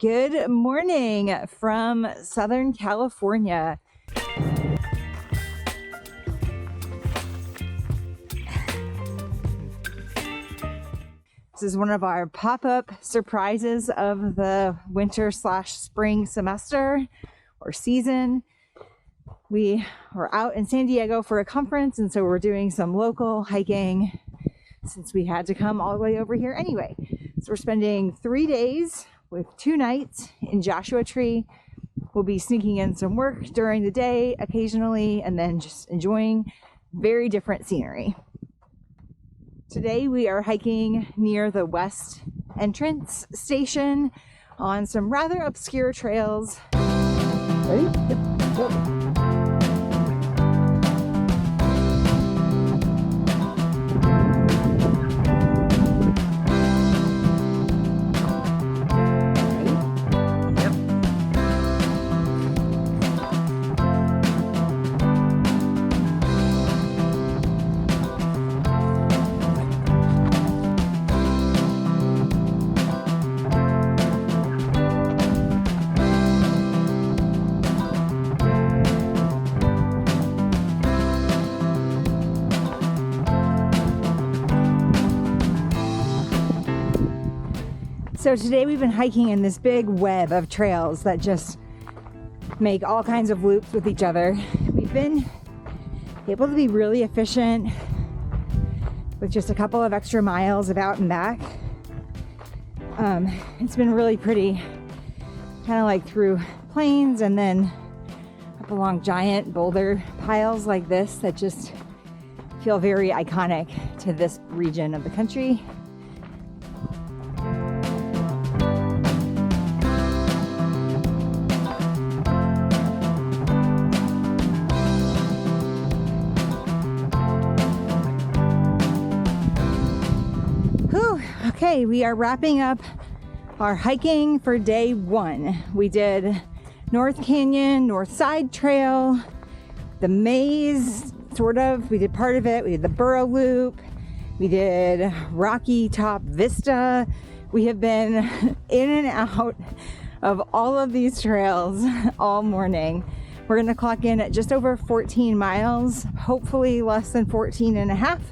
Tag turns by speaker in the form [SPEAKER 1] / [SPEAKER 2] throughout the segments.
[SPEAKER 1] Good morning from Southern California. This is one of our pop-up surprises of the winter/spring semester or season. We were out in San Diego for a conference, and so we're doing some local hiking since we had to come all the way over here anyway. So we're spending 3 days with 2 nights in Joshua Tree. We'll be sneaking in some work during the day occasionally, and then just enjoying very different scenery. Today we are hiking near the West Entrance Station on some rather obscure trails. Ready? Yep. Go. So today we've been hiking in this big web of trails that just make all kinds of loops with each other. We've been able to be really efficient with just a couple of extra miles of out and back. It's been really pretty, kind of like through plains and then up along giant boulder piles like this that just feel very iconic to this region of the country. Okay, we are wrapping up our hiking for day 1. We did North Canyon, North Side Trail, the maze, sort of. We did part of it. We did the Burro Loop. We did Rocky Top Vista. We have been in and out of all of these trails all morning. We're going to clock in at just over 14 miles, hopefully less than 14 and a half.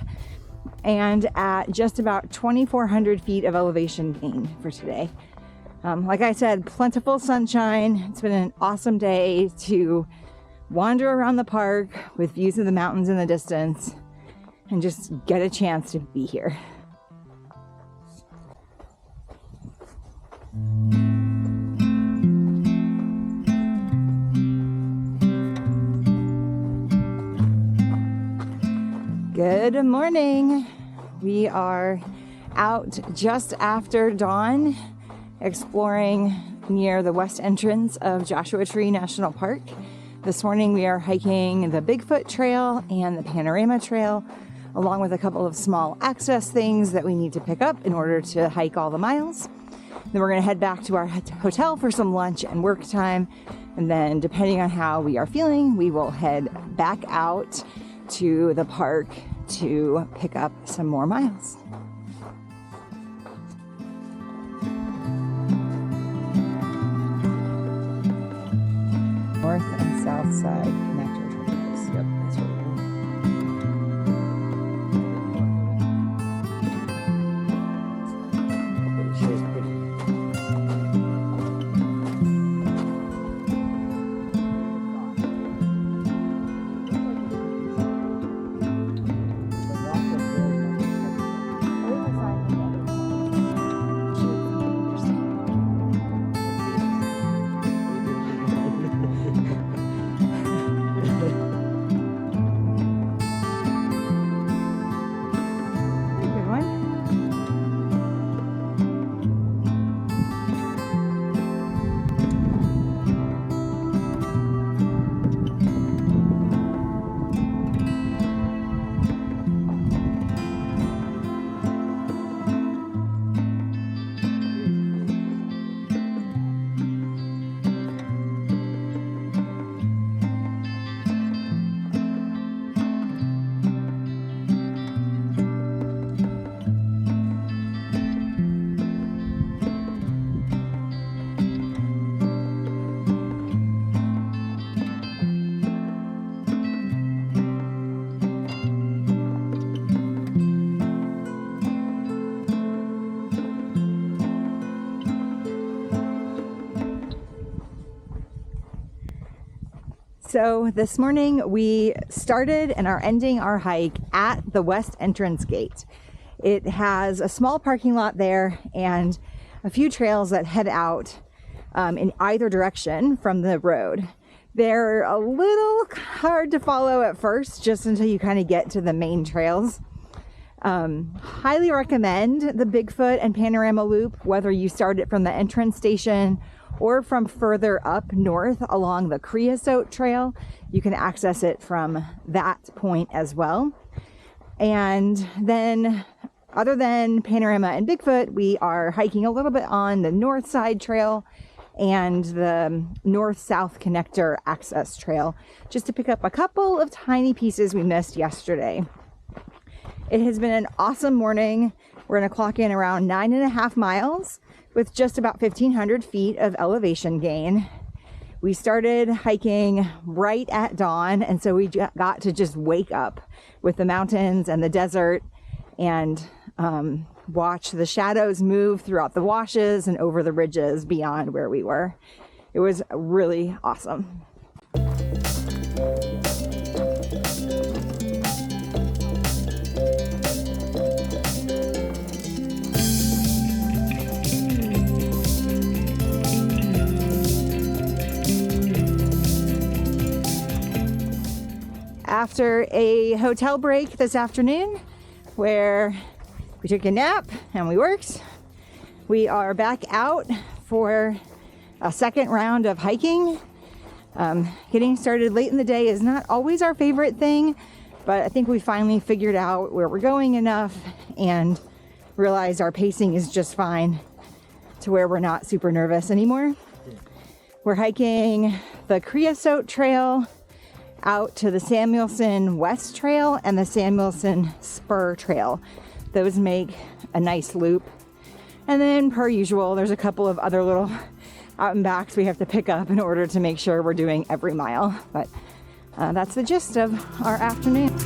[SPEAKER 1] And at just about 2,400 feet of elevation gain for today. Like I said, plentiful sunshine. It's been an awesome day to wander around the park with views of the mountains in the distance and just get a chance to be here. Good morning. We are out just after dawn exploring near the west entrance of Joshua Tree National Park. This morning we are hiking the Bigfoot Trail and the Panorama Trail, along with a couple of small access things that we need to pick up in order to hike all the miles. Then we're going to head back to our hotel for some lunch and work time, and then depending on how we are feeling, we will head back out to the park to pick up some more miles. North and south side connector trails. Yep, that's what we're doing. It shows pretty. So this morning we started and are ending our hike at the west entrance gate. It has a small parking lot there and a few trails that head out in either direction from the road. They're a little hard to follow at first, just until you kind of get to the main trails. Highly recommend the Bigfoot and Panorama Loop, whether you start it from the entrance station or from further up north along the Creosote Trail. You can access it from that point as well. And then, other than Panorama and Bigfoot, we are hiking a little bit on the North Side Trail and the North-South Connector Access Trail, just to pick up a couple of tiny pieces we missed yesterday. It has been an awesome morning. We're gonna clock in around 9.5 miles with just about 1,500 feet of elevation gain. We started hiking right at dawn, and so we got to just wake up with the mountains and the desert and watch the shadows move throughout the washes and over the ridges beyond where we were. It was really awesome. After a hotel break this afternoon where we took a nap and we worked, we are back out for a second round of hiking. Getting started late in the day is not always our favorite thing, but I think we finally figured out where we're going enough and realized our pacing is just fine to where we're not super nervous anymore. We're hiking the Creosote Trail out to the Samuelson West Trail and the Samuelson Spur Trail. Those make a nice loop. And then, per usual, there's a couple of other little out and backs we have to pick up in order to make sure we're doing every mile. But that's the gist of our afternoon.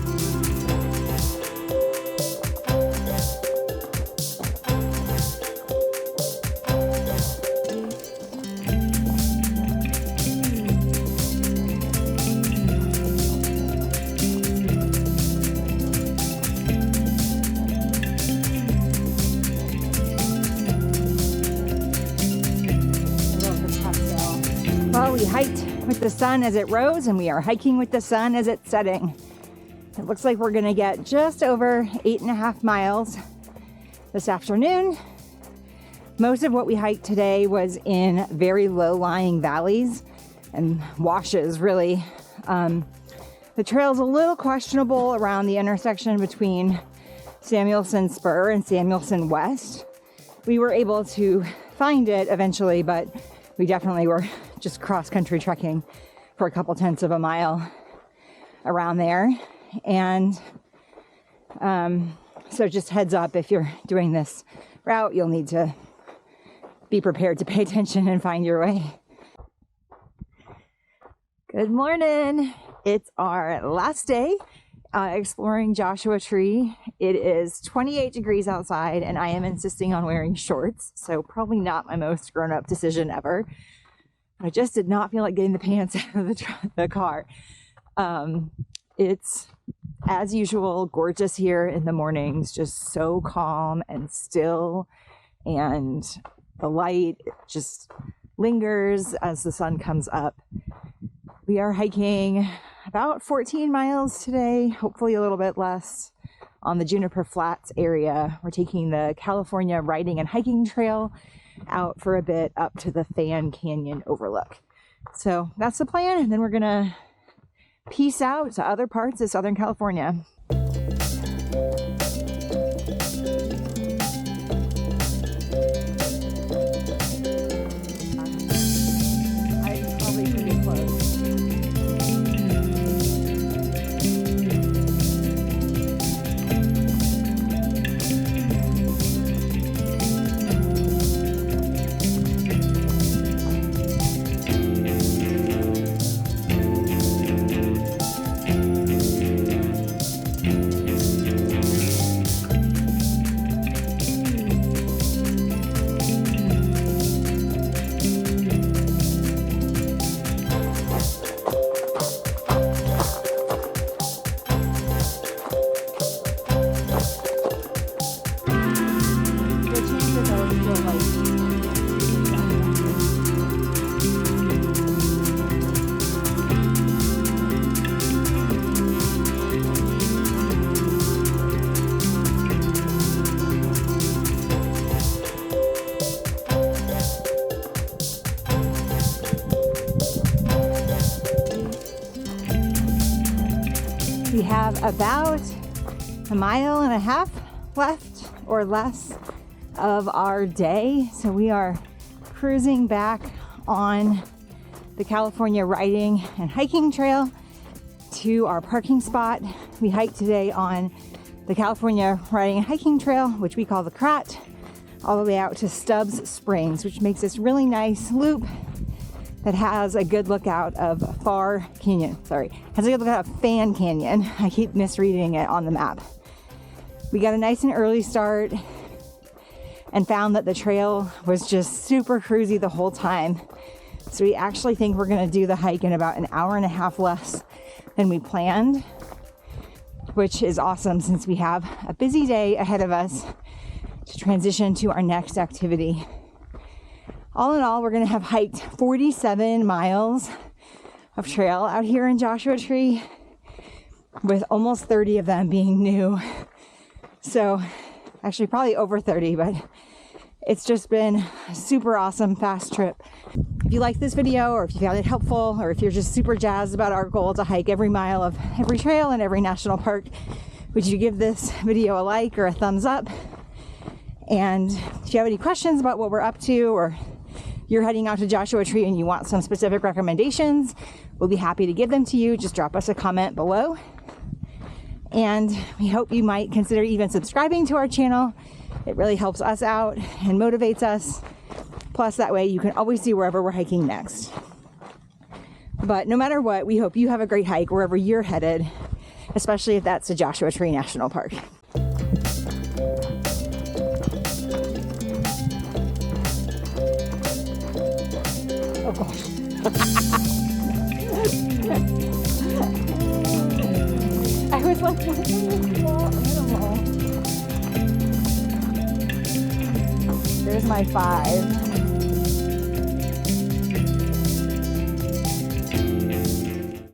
[SPEAKER 1] Well, we hiked with the sun as it rose, and we are hiking with the sun as it's setting. It looks like we're gonna get just over 8.5 miles this afternoon. Most of what we hiked today was in very low-lying valleys and washes, really. The trail's a little questionable around the intersection between Samuelson Spur and Samuelson West. We were able to find it eventually, but we definitely were just cross-country trekking for a couple tenths of a mile around there. And so just heads up, if you're doing this route, you'll need to be prepared to pay attention and find your way. Good morning. It's our last day exploring Joshua Tree. It is 28 degrees outside and I am insisting on wearing shorts, so probably not my most grown-up decision ever. I just did not feel like getting the pants out of the car. It's, as usual, gorgeous here in the mornings, just so calm and still, and the light just lingers as the sun comes up. We are hiking about 14 miles today, hopefully a little bit less, on the Juniper Flats area. We're taking the California Riding and Hiking Trail out for a bit up to the Fan Canyon overlook. So that's the plan, and then we're gonna peace out to other parts of Southern California. I'm probably pretty close. have about a mile and a half left or less of our day. So we are cruising back on the California riding and hiking trail to our parking spot. We hiked today on the California riding and hiking trail, which we call the Crat, all the way out to Stubbs Springs, which makes this really nice loop that has a good lookout of Fan Canyon. Has a good lookout of Fan Canyon. I keep misreading it on the map. We got a nice and early start and found that the trail was just super cruisy the whole time. So we actually think we're gonna do the hike in about an hour and a half less than we planned, which is awesome since we have a busy day ahead of us to transition to our next activity. All in all, we're gonna have hiked 47 miles of trail out here in Joshua Tree, with almost 30 of them being new. So actually probably over 30, but it's just been a super awesome fast trip. If you like this video, or if you found it helpful, or if you're just super jazzed about our goal to hike every mile of every trail and every national park, would you give this video a like or a thumbs up? And if you have any questions about what we're up to, or you're heading out to Joshua Tree and you want some specific recommendations, we'll be happy to give them to you. Just drop us a comment below. And we hope you might consider even subscribing to our channel. It really helps us out and motivates us. Plus, that way you can always see wherever we're hiking next. But no matter what, we hope you have a great hike wherever you're headed, especially if that's the Joshua Tree National Park. Oh gosh. I was like, what is this small animal? There's my 5.